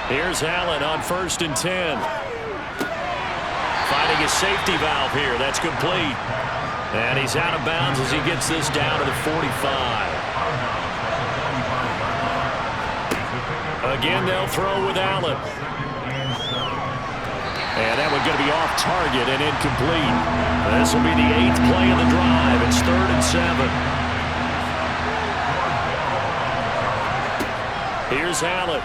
Here's Allen on 1st and 10. Finding a safety valve here. That's complete. And he's out of bounds as he gets this down to the 45. Again, they'll throw with Allen. And that one's going to be off target and incomplete. This will be the 8th play of the drive. It's 3rd and 7. Here's Allen.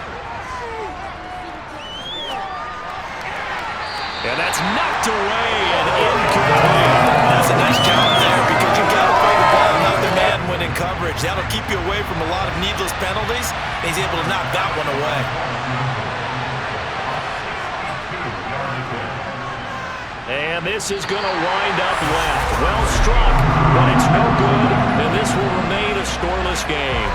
And that's knocked away and incomplete. That's a nice job there because you've got to play the ball another man when in coverage. That'll keep you away from a lot of needless penalties. He's able to knock that one away. And this is going to wind up left. Well struck, but it's no good, and this will remain a scoreless game.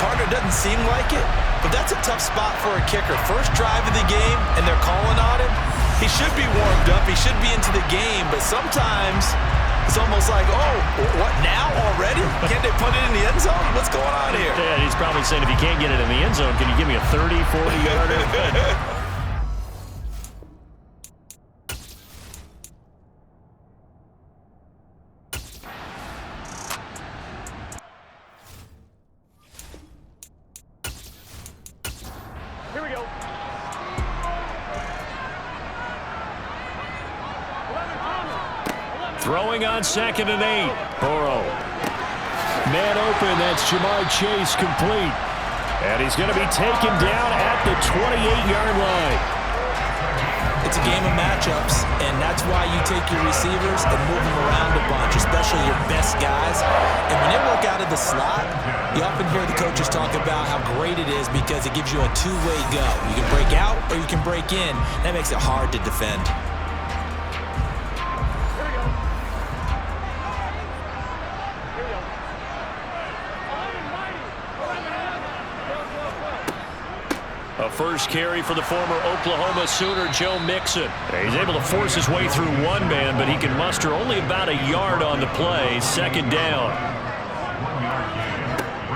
Partner doesn't seem like it, but that's a tough spot for a kicker. First drive of the game, and they're calling on him. He should be warmed up. He should be into the game, but sometimes it's almost like, oh, what now already? Can't they put it in the end zone? What's going on here? Yeah, he's probably saying if you can't get it in the end zone, can you give me a 30, 40-yarder? Throwing on 2nd and 8. Burrow. Man open. That's Jamar Chase complete. And he's going to be taken down at the 28-yard line. It's a game of matchups, and that's why you take your receivers and move them around a bunch, especially your best guys. And when they work out of the slot, you often hear the coaches talk about how great it is because it gives you a two-way go. You can break out or you can break in. That makes it hard to defend. A first carry for the former Oklahoma Sooner, Joe Mixon. He's able to force his way through one man, but he can muster only about a yard on the play. 2nd down.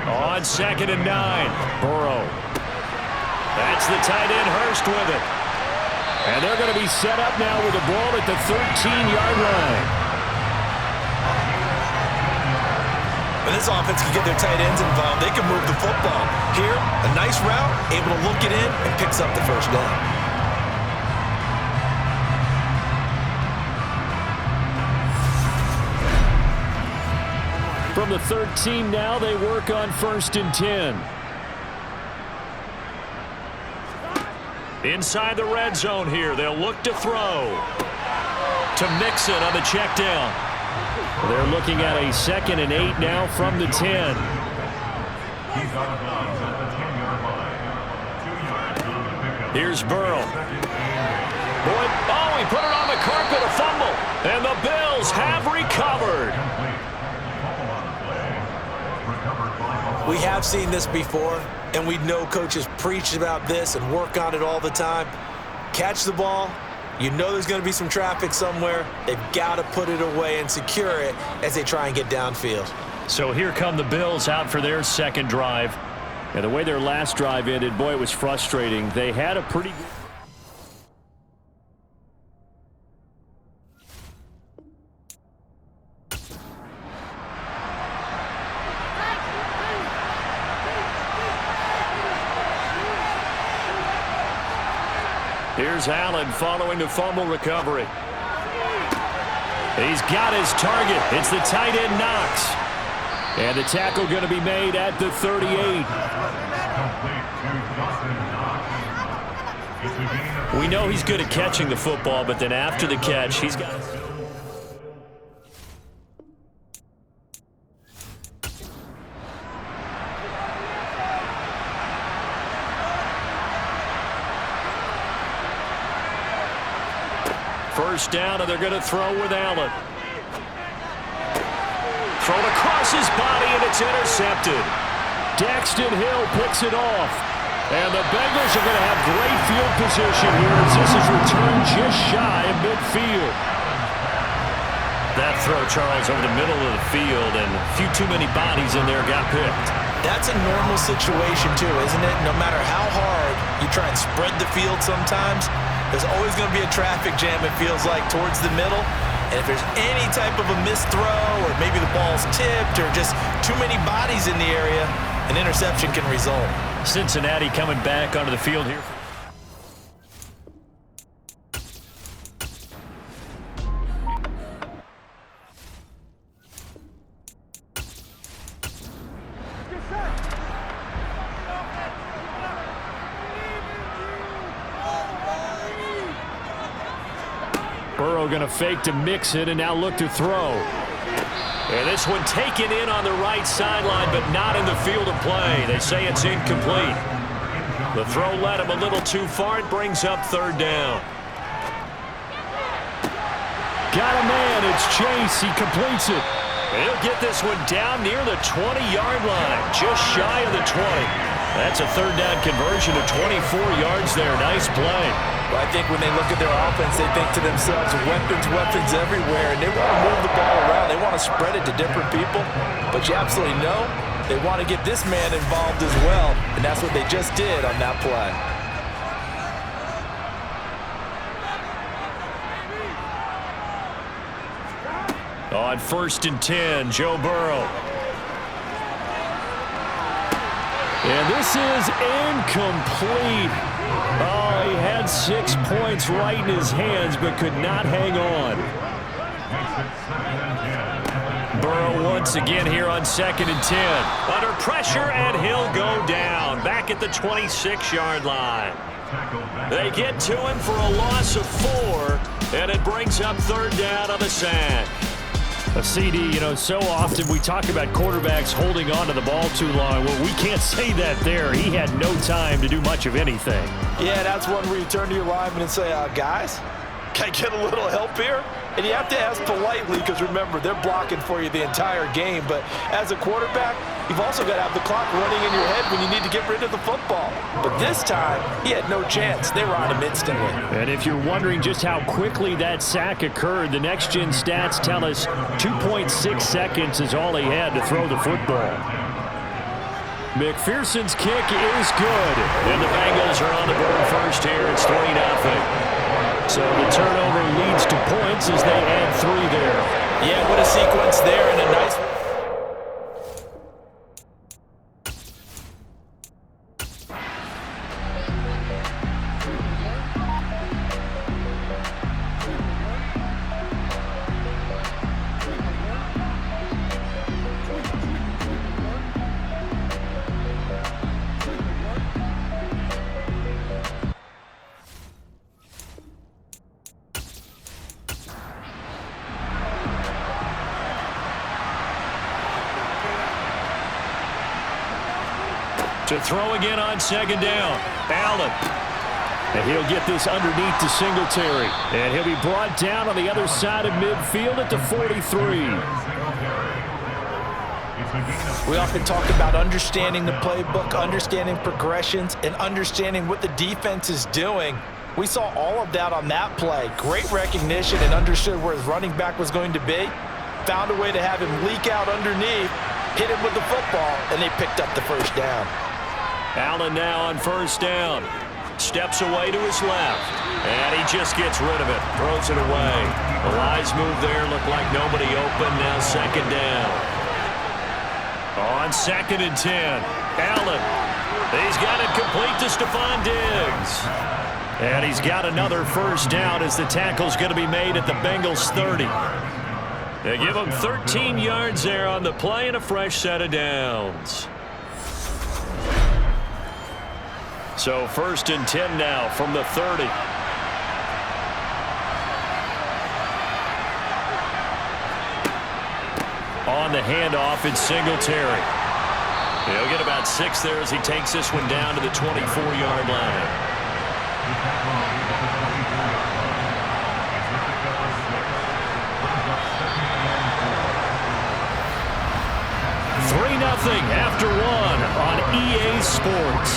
On 2nd and 9, Burrow. That's the tight end, Hurst, with it. And they're going to be set up now with the ball at the 13-yard line. When this offense can get their tight ends involved, they can move the football. Here, a nice route, able to look it in, and picks up the first down. From the 13 now, they work on 1st and 10. Inside the red zone here, they'll look to throw. To Mixon on the check down. They're looking at a 2nd and 8 now from the 10. Here's Burrow. Boy, oh, he put it on the carpet, a fumble. And the Bills have recovered. We have seen this before, and we know coaches preach about this and work on it all the time. Catch the ball. You know there's going to be some traffic somewhere. They've got to put it away and secure it as they try and get downfield. So here come the Bills out for their 2nd drive. And the way their last drive ended, boy, it was frustrating. They had a pretty good... Here's Allen following the fumble recovery. He's got his target. It's the tight end Knox. And the tackle going to be made at the 38. We know he's good at catching the football, but then after the catch, he's got... First down, and they're going to throw with Allen. Thrown across his body, and it's intercepted. Daxton Hill picks it off. And the Bengals are going to have great field position here as this is returned just shy of midfield. That throw, Charles, over the middle of the field, and a few too many bodies in there got picked. That's a normal situation too, isn't it? No matter how hard you try and spread the field sometimes, there's always going to be a traffic jam, it feels like, towards the middle. And if there's any type of a missed throw or maybe the ball's tipped or just too many bodies in the area, an interception can result. Cincinnati coming back onto the field here. Burrow going to fake to mix it and now look to throw. And this one taken in on the right sideline, but not in the field of play. They say it's incomplete. The throw led him a little too far. It brings up third down. Got a man. It's Chase. He completes it. He'll get this one down near the 20-yard line, just shy of the 20. That's a third down conversion of 24 yards there. Nice play. Well, I think when they look at their offense, they think to themselves, weapons everywhere, and they want to move the ball around. They want to spread it to different people, but you absolutely know they want to get this man involved as well, and that's what they just did on that play. On 1st and 10, Joe Burrow. And this is incomplete. Oh, he had 6 points right in his hands, but could not hang on. Burrow once again here on 2nd and 10. Under pressure, and he'll go down. Back at the 26-yard line. They get to him for a loss of 4, and it brings up third down on the sack. A CD, you know, so often we talk about quarterbacks holding on to the ball too long. Well, we can't say that there. He had no time to do much of anything. Yeah, that's one where you turn to your lineman and say, guys, can I get a little help here? And you have to ask politely because, remember, they're blocking for you the entire game. But as a quarterback, you've also got to have the clock running in your head when you need to get rid of the football. But this time, he had no chance. They were on him instantly. And if you're wondering just how quickly that sack occurred, the next-gen stats tell us 2.6 seconds is all he had to throw the football. McPherson's kick is good. And the Bengals are on the board first here. It's 3-0. So the turnover leads to points as they add 3 there. Yeah, what a sequence there, and a nice... To throw again on 2nd down. Allen. And he'll get this underneath to Singletary. And he'll be brought down on the other side of midfield at the 43. We often talk about understanding the playbook, understanding progressions, and understanding what the defense is doing. We saw all of that on that play. Great recognition and understood where his running back was going to be. Found a way to have him leak out underneath, hit him with the football, and they picked up the first down. Allen now on 1st down. Steps away to his left. And he just gets rid of it. Throws it away. A wise move there. Looked like nobody open. Now 2nd down. On 2nd and 10. Allen. He's got it complete to Stephon Diggs. And he's got another first down as the tackle's going to be made at the Bengals 30. They give him 13 yards there on the play and a fresh set of downs. So 1st and 10 now from the 30. On the handoff, it's Singletary. He'll get about 6 there as he takes this one down to the 24-yard line. Nothing after 1 on EA Sports.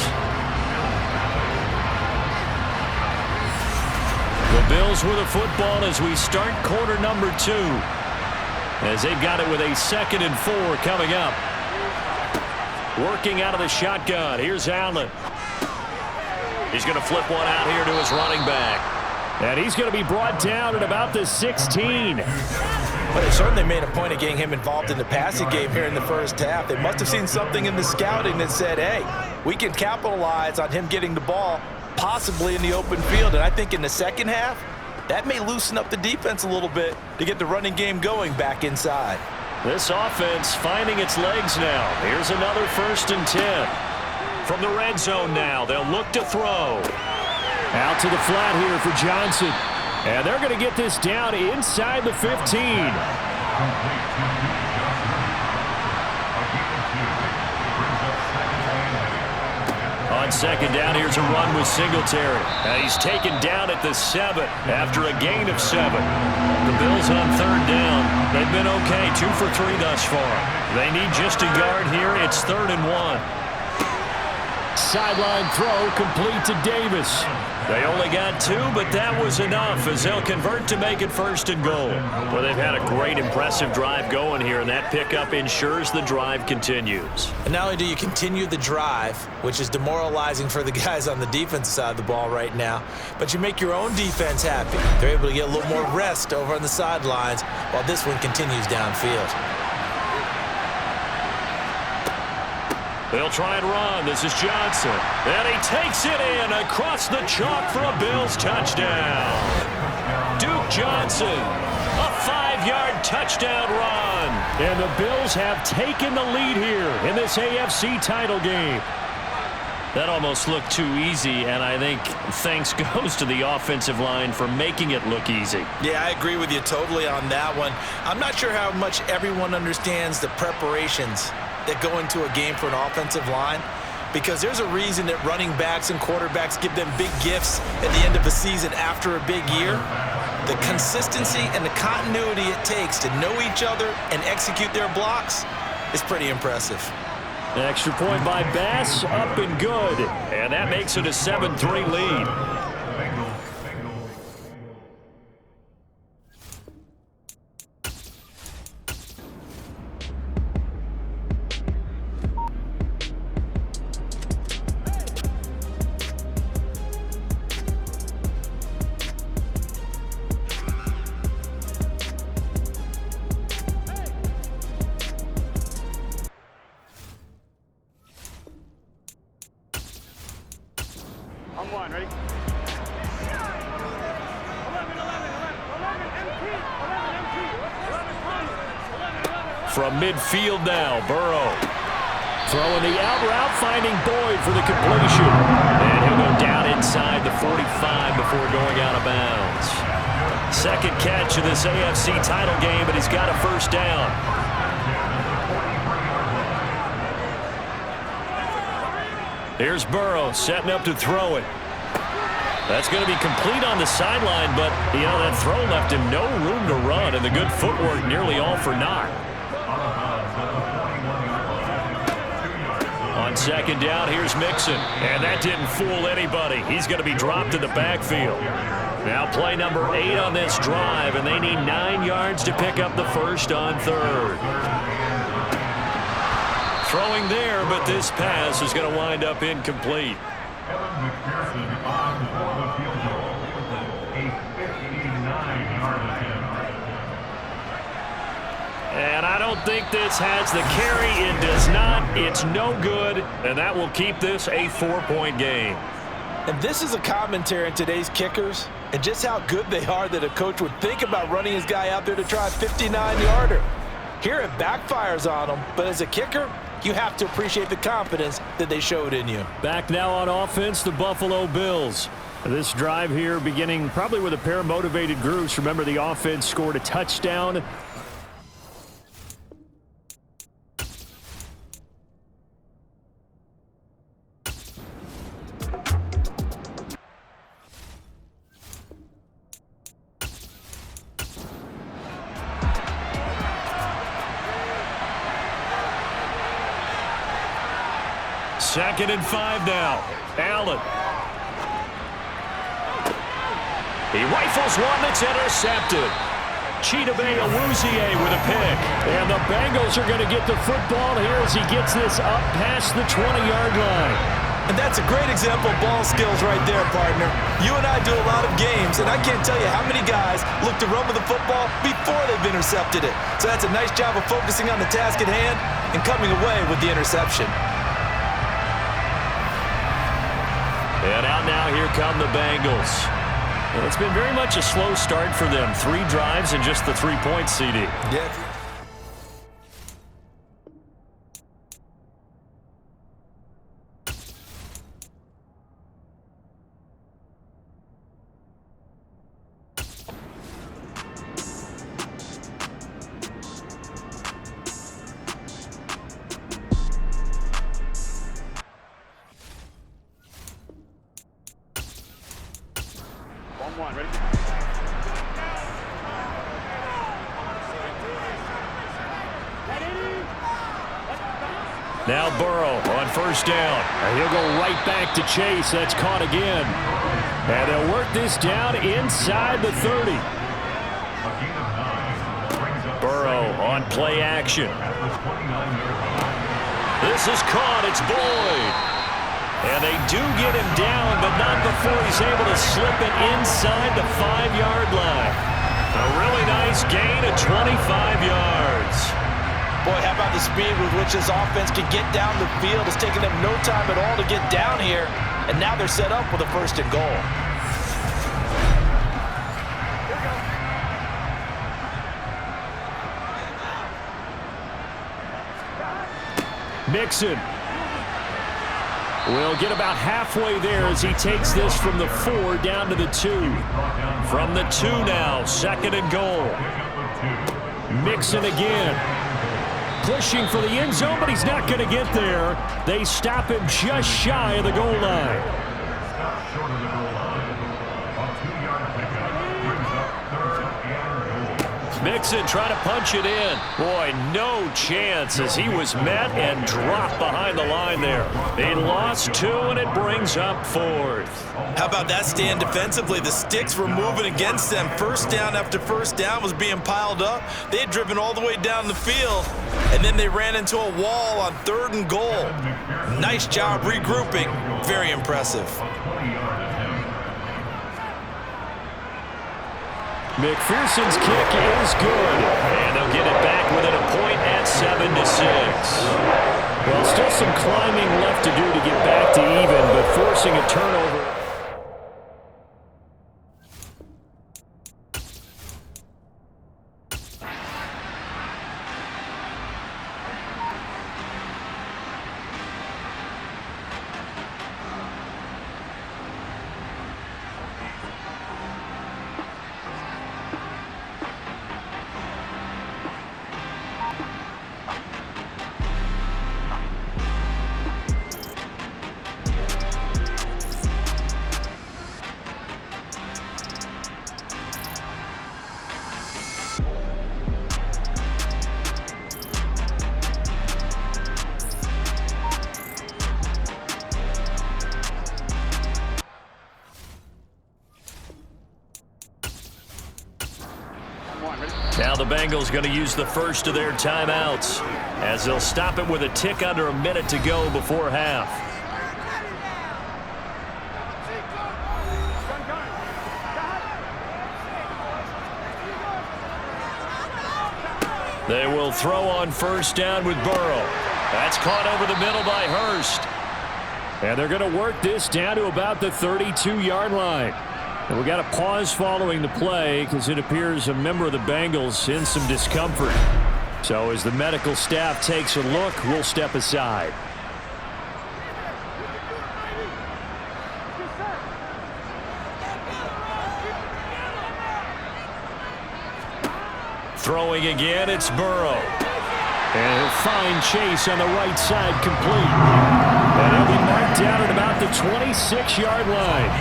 The Bills with a football as we start quarter number 2. As they've got it with a 2nd and 4 coming up. Working out of the shotgun. Here's Allen. He's going to flip one out here to his running back. And he's going to be brought down at about the 16. But they certainly made a point of getting him involved in the passing game here in the first half. They must have seen something in the scouting that said, hey, we can capitalize on him getting the ball possibly in the open field. And I think in the second half, that may loosen up the defense a little bit to get the running game going back inside. This offense finding its legs now. Here's another 1st and 10. From the red zone now, they'll look to throw. Out to the flat here for Johnson. And they're going to get this down inside the 15. On 2nd down, here's a run with Singletary. And he's taken down at the 7 after a gain of 7. The Bills on 3rd down. They've been okay, 2 for 3 thus far. They need just a yard here. It's 3rd and 1. Sideline throw complete to Davis. They only got 2, but that was enough as they'll convert to make it 1st and goal. Well, they've had a great, impressive drive going here, and that pickup ensures the drive continues. And not only do you continue the drive, which is demoralizing for the guys on the defensive side of the ball right now, but you make your own defense happy. They're able to get a little more rest over on the sidelines while this one continues downfield. They'll try and run. This is Johnson. And he takes it in across the chalk for a Bills touchdown. Duke Johnson, a 5-yard touchdown run. And the Bills have taken the lead here in this AFC title game. That almost looked too easy, and I think thanks goes to the offensive line for making it look easy. Yeah, I agree with you totally on that one. I'm not sure how much everyone understands the preparations that go into a game for an offensive line, because there's a reason that running backs and quarterbacks give them big gifts at the end of a season after a big year. The consistency and the continuity it takes to know each other and execute their blocks is pretty impressive. An extra point by Bass, up and good. And that makes it a 7-3 lead. Ready? 11, 11, 11, 11, From midfield now, Burrow. Throwing the out route, finding Boyd for the completion. And he'll go down inside the 45 before going out of bounds. Second catch of this AFC title game, but he's got a 1st down. Here's Burrow setting up to throw it. That's going to be complete on the sideline, but, you know, that throw left him no room to run, and the good footwork nearly all for naught. On 2nd down, here's Mixon, and that didn't fool anybody. He's going to be dropped in the backfield. Now play number 8 on this drive, and they need 9 yards to pick up the 1st on 3rd. Throwing there, but this pass is going to wind up incomplete. And I don't think this has the carry. It does not. It's no good. And that will keep this a 4-point game. And this is a commentary on today's kickers and just how good they are that a coach would think about running his guy out there to try a 59-yarder. Here it backfires on him, but as a kicker, you have to appreciate the confidence that they showed in you. Back now on offense, the Buffalo Bills. This drive here beginning probably with a pair of motivated groups. Remember, the offense scored a touchdown. Second and 5 now. Allen. He rifles one that's intercepted. Chidobe with a pick. And the Bengals are going to get the football here as he gets this up past the 20-yard line. And that's a great example of ball skills right there, partner. You and I do a lot of games, and I can't tell you how many guys look to run with the football before they've intercepted it. So that's a nice job of focusing on the task at hand and coming away with the interception. And out now, here come the Bengals. And it's been very much a slow start for them. 3 drives and just the 3 points, CD. Yeah. One, ready? Now Burrow on first down. And he'll go right back to Chase. That's caught again. And they'll work this down inside the 30. Burrow on play action. This is caught. It's Boyd. And they do get him down, but not before he's able to slip it inside the 5-yard line. A really nice gain of 25 yards. Boy, how about the speed with which this offense can get down the field? It's taken them no time at all to get down here, and now they're set up with a 1st and goal. Mixon will get about halfway there as he takes this from the 4 down to the 2. From the 2 now, 2nd and goal. Mixon again. Pushing for the end zone, but he's not going to get there. They stop him just shy of the goal line. Mixon trying to punch it in. Boy, no chance as he was met and dropped behind the line there. He lost 2, and it brings up 4th. How about that stand defensively? The sticks were moving against them. 1st down after 1st down was being piled up. They had driven all the way down the field, and then they ran into a wall on 3rd and goal. Nice job regrouping. Very impressive. McPherson's kick is good, and they'll get it back within a point at 7-6. Well, still some climbing left to do to get back to even, but forcing a turnover. Now the Bengals going to use the first of their timeouts as they'll stop it with a tick under a minute to go before half. They will throw on first down with Burrow. That's caught over the middle by Hurst. And they're going to work this down to about the 32-yard line. And we got a pause following the play because it appears a member of the Bengals in some discomfort. So as the medical staff takes a look, we'll step aside. Throwing again, it's Burrow. And he'll find Chase on the right side complete. And he'll be marked down at about the 26-yard line.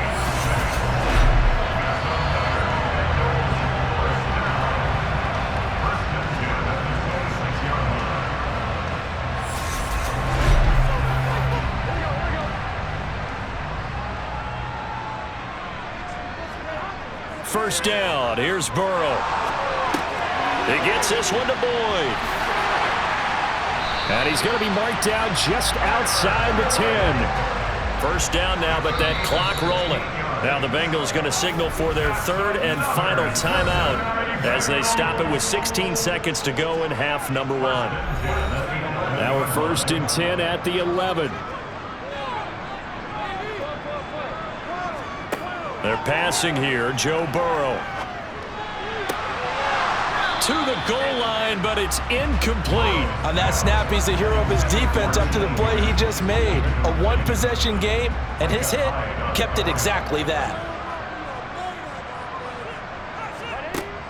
First down, here's Burrow. He gets this one to Boyd. And he's going to be marked down just outside the 10. First down now, but that clock rolling. Now the Bengals going to signal for their third and final timeout as they stop it with 16 seconds to go in half number 1. Now we're 1st and 10 at the 11. They're passing here. Joe Burrow to the goal line, but it's incomplete. On that snap, he's the hero of his defense after the play he just made. A one-possession game, and his hit kept it exactly that.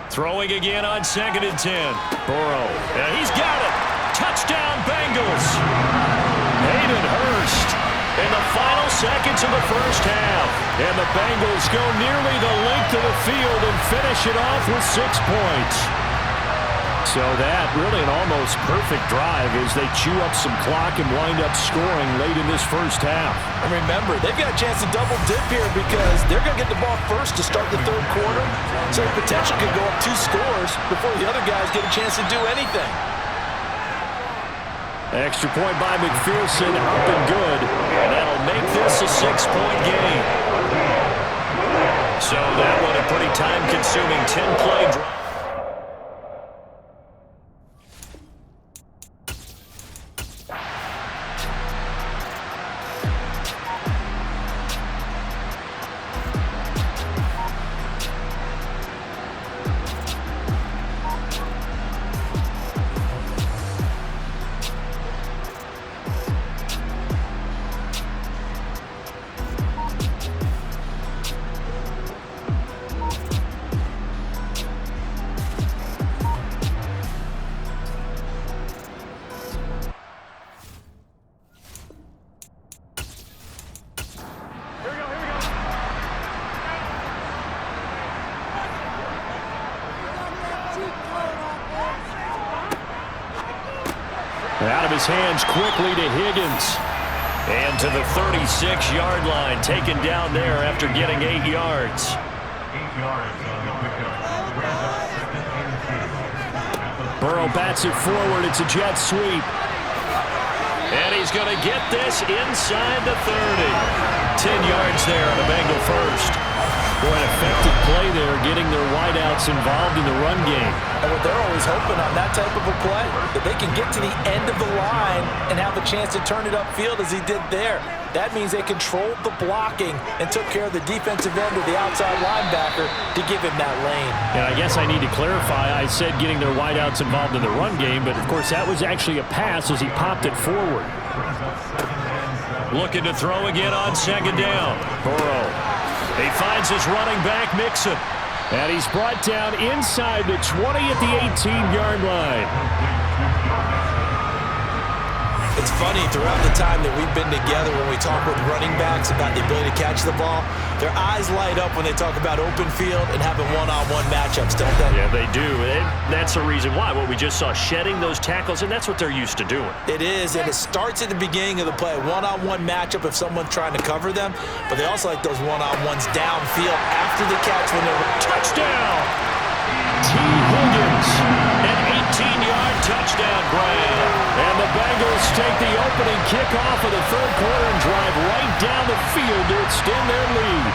Throwing again on 2nd and 10. Burrow. And he's got it. Touchdown, Bengals. Hayden Hurst in the final seconds of the first half. And the Bengals go nearly the length of the field and finish it off with 6 points. So that really an almost perfect drive as they chew up some clock and wind up scoring late in this first half. And remember, they've got a chance to double dip here because they're going to get the ball first to start the third quarter. So the potential could go up 2 scores before the other guys get a chance to do anything. Extra point by McPherson, up and good. And that'll make this a 6-point game. So that one a pretty time-consuming 10-play drive. Out of his hands quickly to Higgins. And to the 36-yard line, taken down there after getting 8 yards. Burrow bats it forward. It's a jet sweep. And he's going to get this inside the 30. 10 yards there on a Bengal first. Boy, an effective play there, getting their wideouts involved in the run game. And what they're always hoping on that type of a play, that they can get to the end of the line and have a chance to turn it upfield as he did there. That means they controlled the blocking and took care of the defensive end of the outside linebacker to give him that lane. And I guess I need to clarify, I said getting their wideouts involved in the run game, but of course that was actually a pass as he popped it forward. Looking to throw again on 2nd down. Burrow. He finds his running back, Mixon. And he's brought down inside the 20 at the 18-yard line. It's funny, throughout the time that we've been together when we talk with running backs about the ability to catch the ball, their eyes light up when they talk about open field and having one-on-one matchups, don't they? Yeah, they do. That's the reason why. What we just saw, shedding those tackles, and that's what they're used to doing. It is, and it starts at the beginning of the play. One-on-one matchup if someone's trying to cover them, but they also like those one-on-ones downfield after the catch when they're... Touchdown! T. Higgins, an 18-yard touchdown grab. And the Bengals take the opening kickoff of the third quarter and drive right down the field to extend their lead.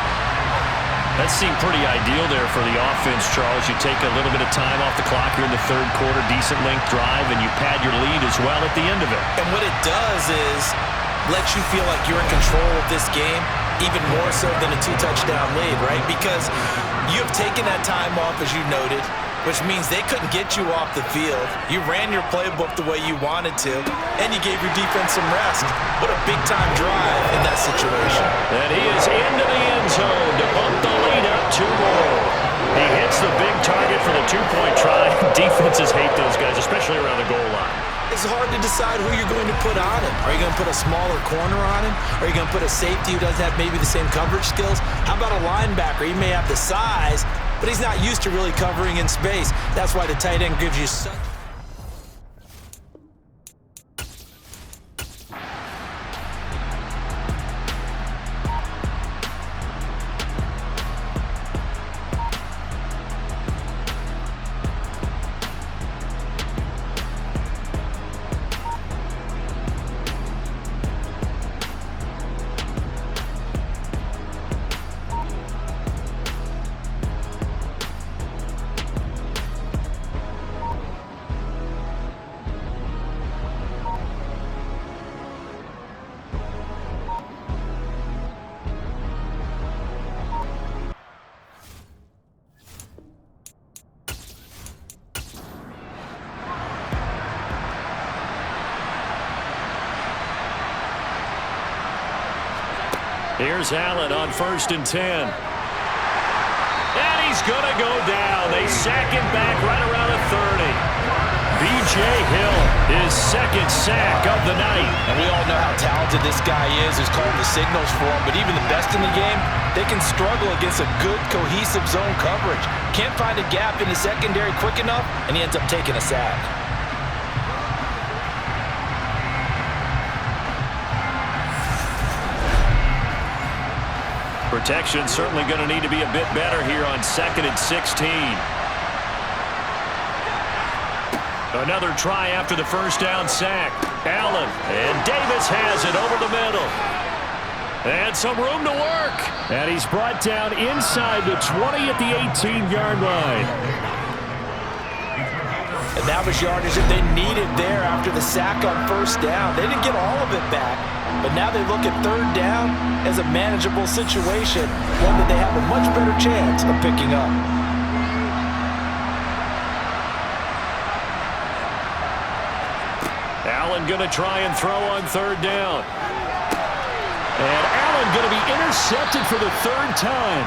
That seemed pretty ideal there for the offense, Charles. You take a little bit of time off the clock here in the third quarter, decent length drive, and you pad your lead as well at the end of it. And what it does is lets you feel like you're in control of this game, even more so than a 2-touchdown lead, right? Because you have taken that time off, as you noted, which means they couldn't get you off the field. You ran your playbook the way you wanted to, and you gave your defense some rest. What a big-time drive in that situation. And he is into the end zone to bump the lead up 2 more. He hits the big target for the 2-point try. Defenses hate those guys, especially around the goal line. It's hard to decide who you're going to put on him. Are you going to put a smaller corner on him? Are you going to put a safety who doesn't have maybe the same coverage skills? How about a linebacker? He may have the size, but he's not used to really covering in space. That's why the tight end gives you such... Here's Allen on 1st and 10. And he's going to go down. They sack him back right around the 30. B.J. Hill, his second sack of the night. And we all know how talented this guy is, who's called the signals for him. But even the best in the game, they can struggle against a good, cohesive zone coverage. Can't find a gap in the secondary quick enough, and he ends up taking a sack. Protection certainly going to need to be a bit better here on 2nd and 16. Another try after the first down sack. Allen, and Davis has it over the middle. And some room to work. And he's brought down inside the 20 at the 18-yard line. And that was yardage that they needed there after the sack on first down. They didn't get all of it back, but now they look at third down as a manageable situation, one that they have a much better chance of picking up. Allen going to try and throw on third down. And Allen going to be intercepted for the third time.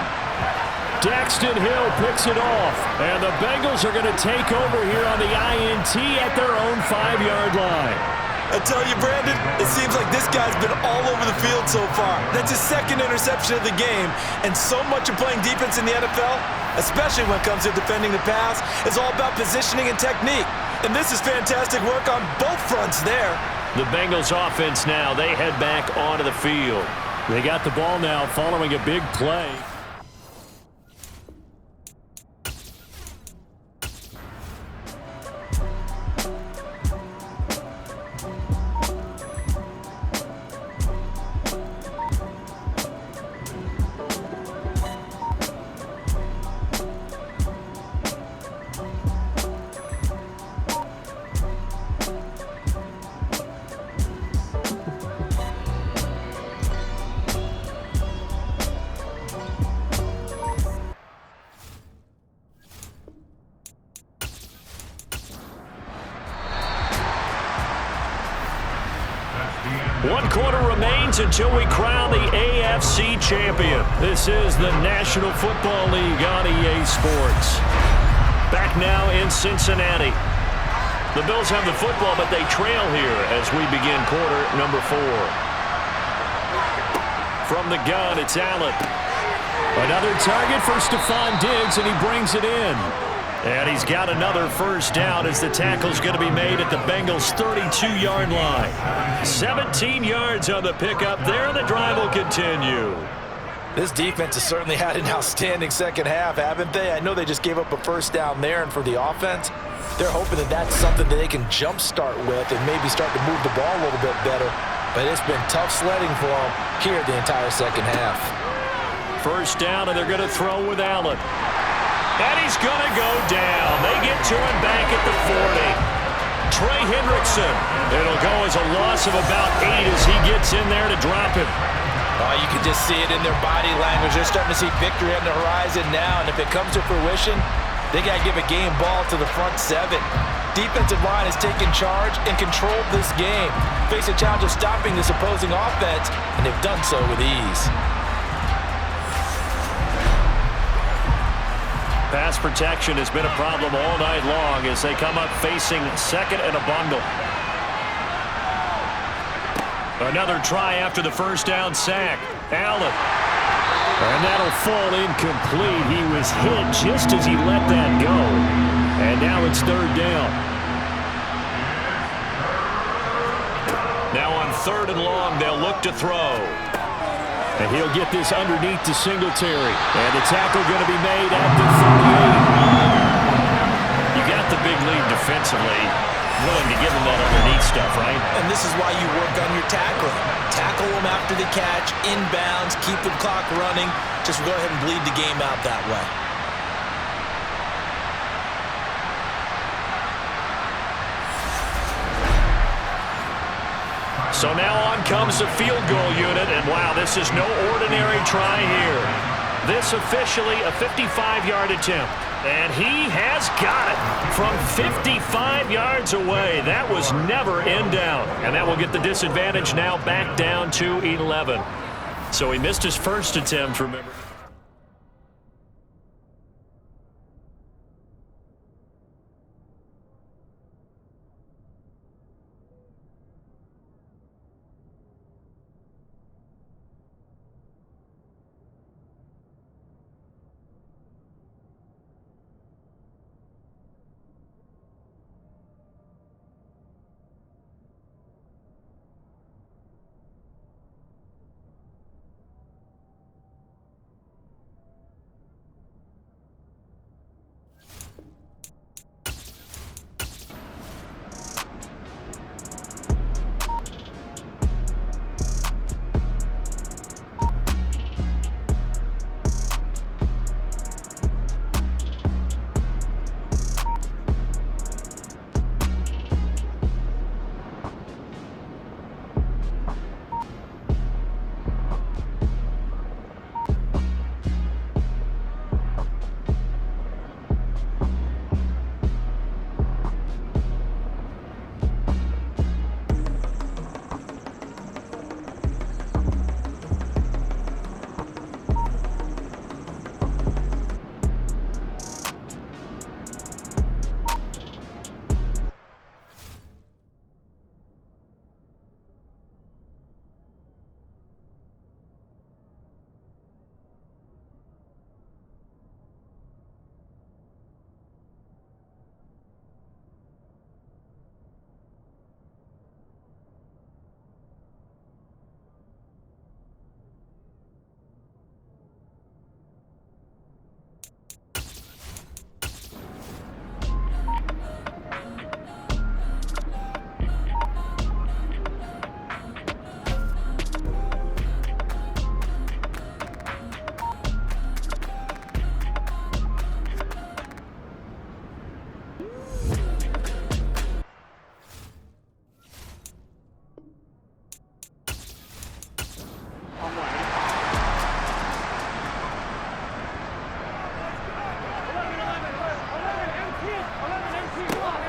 Daxton Hill picks it off. And the Bengals are going to take over here on the INT at their own 5-yard line. I tell you, Brandon, it seems like this guy's been all over the field so far. That's his second interception of the game. And so much of playing defense in the NFL, especially when it comes to defending the pass, is all about positioning and technique. And this is fantastic work on both fronts there. The Bengals offense now, they head back onto the field. They got the ball now following a big play. One quarter remains until we crown the AFC champion. This is the National Football League on EA Sports. Back now in Cincinnati. The Bills have the football, but they trail here as we begin quarter number 4. From the gun, it's Allen. Another target for Stephon Diggs, and he brings it in. And he's got another first down as the tackle's going to be made at the Bengals' 32-yard line. 17 yards on the pickup there, and the drive will continue. This defense has certainly had an outstanding second half, haven't they? I know they just gave up a first down there, and for the offense, they're hoping that that's something that they can jumpstart with and maybe start to move the ball a little bit better. But it's been tough sledding for them here the entire second half. First down, and they're going to throw with Allen. And he's going to go down. They get to him back at the 40. Trey Hendrickson. It'll go as a loss of about 8 as he gets in there to drop him. Oh, you can just see it in their body language. They're starting to see victory on the horizon now, and if it comes to fruition, they got to give a game ball to the front 7. Defensive line has taken charge and controlled this game. Face a challenge of stopping this opposing offense, and they've done so with ease. Pass protection has been a problem all night long as they come up facing second and a bundle. Another try after the first down sack. Allen. And that'll fall incomplete. He was hit just as he let that go. And now it's third down. Now on third and long, they'll look to throw. And he'll get this underneath to Singletary. And the tackle going to be made at the 38. You got the big lead defensively. Willing to give him that underneath stuff, right? And this is why you work on your tackling. Tackle them after the catch, inbounds, keep the clock running. Just go ahead and bleed the game out that way. So now on comes the field goal unit, and wow, this is no ordinary try here. This officially a 55-yard attempt, and he has got it from 55 yards away. That was never in doubt, and that will get the disadvantage now back down to 11. So he missed his first attempt, remember.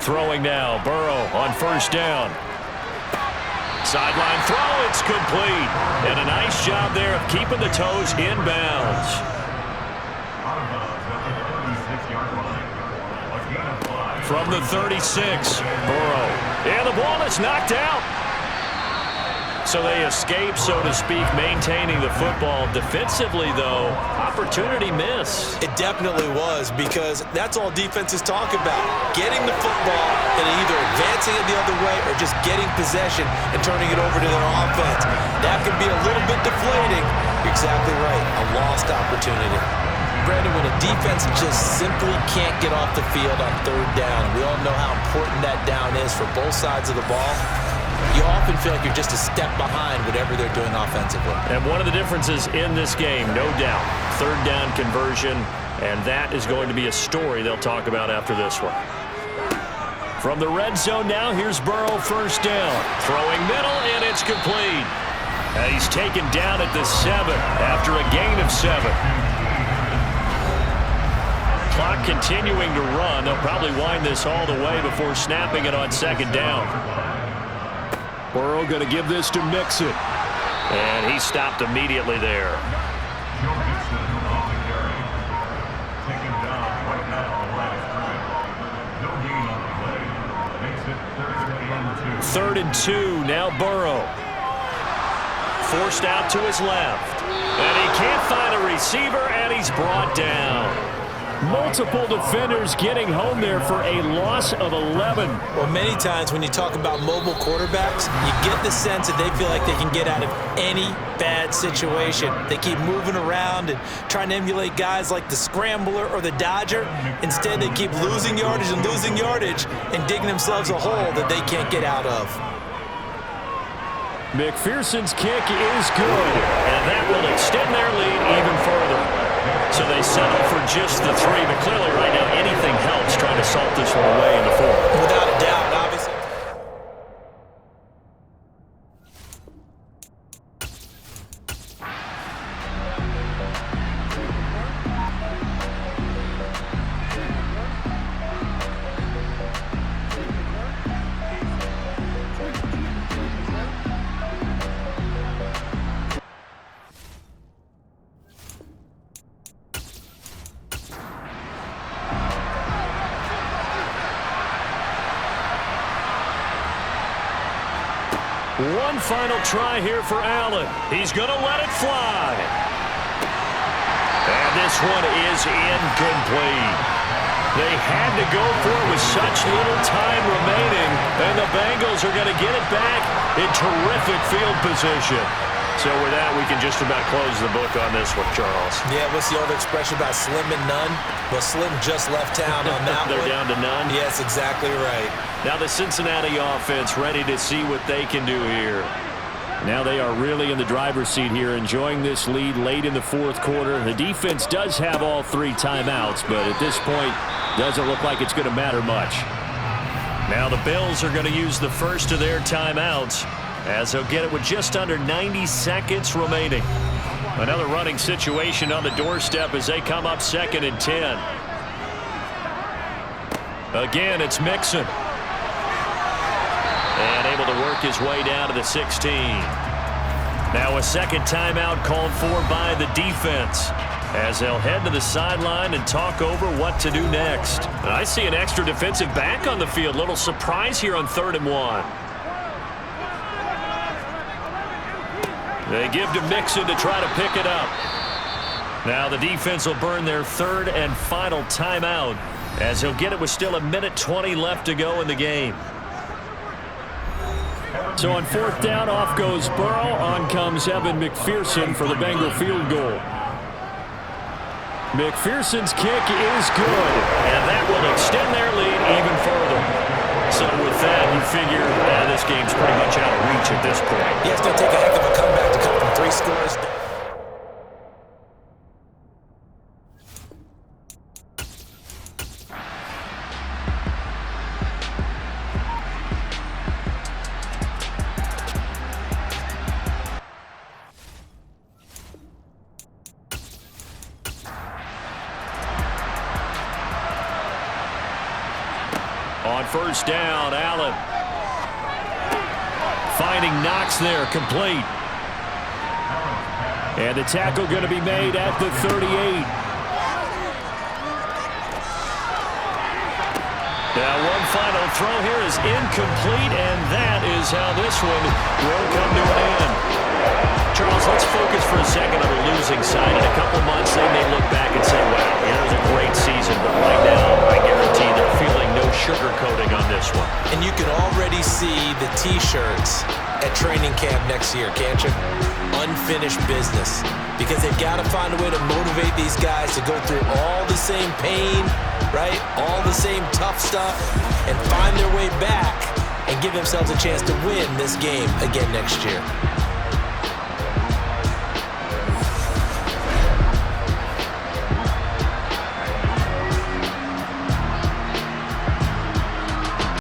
Throwing now, Burrow on first down. Sideline throw, it's complete. And a nice job there of keeping the toes in bounds. From the 36, Burrow. And the ball is knocked out. So they escape, so to speak, maintaining the football. Defensively, though, opportunity miss. It definitely was, because that's all defenses talk about. Getting the football and either advancing it the other way or just getting possession and turning it over to their offense. That can be a little bit deflating. You're exactly right. A lost opportunity. Brandon, when a defense just simply can't get off the field on third down, we all know how important that down is for both sides of the ball. You often feel like you're just a step behind whatever they're doing offensively. And one of the differences in this game, no doubt, third down conversion, and that is going to be a story they'll talk about after this one. From the red zone now, here's Burrow first down. Throwing middle, and it's complete. And he's taken down at the 7 after a gain of 7. Clock continuing to run. They'll probably wind this all the way before snapping it on second down. Burrow going to give this to Mixon. And he stopped immediately there. Third and 2, now Burrow. Forced out to his left. And he can't find a receiver, and he's brought down. Multiple defenders getting home there for a loss of 11. Well, many times when you talk about mobile quarterbacks, you get the sense that they feel like they can get out of any bad situation. They keep moving around and trying to emulate guys like the scrambler or the dodger. Instead, they keep losing yardage and digging themselves a hole that they can't get out of. McPherson's kick is good, and that will extend their lead even further. So they settle for just the 3, but clearly right now anything helps trying to salt this one away in the 4th. Without a doubt, obviously. One final try here for Allen. He's going to let it fly. And this one is incomplete. They had to go for it with such little time remaining, and the Bengals are going to get it back in terrific field position. So with that, we can just about close the book on this one, Charles. Yeah, what's the old expression about slim and none? Well, Slim just left town on that They're one. down to none? Yes, exactly right. Now the Cincinnati offense ready to see what they can do here. Now they are really in the driver's seat here, enjoying this lead late in the fourth quarter. The defense does have all 3 timeouts, but at this point, doesn't look like it's going to matter much. Now the Bills are going to use the first of their timeouts, as they'll get it with just under 90 seconds remaining. Another running situation on the doorstep as they come up 2nd and 10. Again, it's Mixon. And able to work his way down to the 16. Now a second timeout called for by the defense, as they'll head to the sideline and talk over what to do next. And I see an extra defensive back on the field. Little surprise here on 3rd and 1. They give to Mixon to try to pick it up. Now the defense will burn their 3rd and final timeout, as he'll get it with still 1:20 left to go in the game. So on 4th down, off goes Burrow. On comes Evan McPherson for the Bengal field goal. McPherson's kick is good, and that will extend their lead even further. So with that, you figure this game's pretty much out of reach at this point. Yeah, it's going to take a heck of a comeback to come from 3 scores. On 1st down, Allen finding Knox there, complete. And the tackle going to be made at the 38. Now one final throw here is incomplete, and that is how this one will come to an end. Charles, let's focus for a second on the losing side. In a couple months, they may look back and say, wow, it was a great season. But right now, I guarantee they're feeling no sugarcoating on this one. And you can already see the T-shirts at training camp next year, can't you? Unfinished business. Because they've got to find a way to motivate these guys to go through all the same pain, right? All the same tough stuff, and find their way back and give themselves a chance to win this game again next year.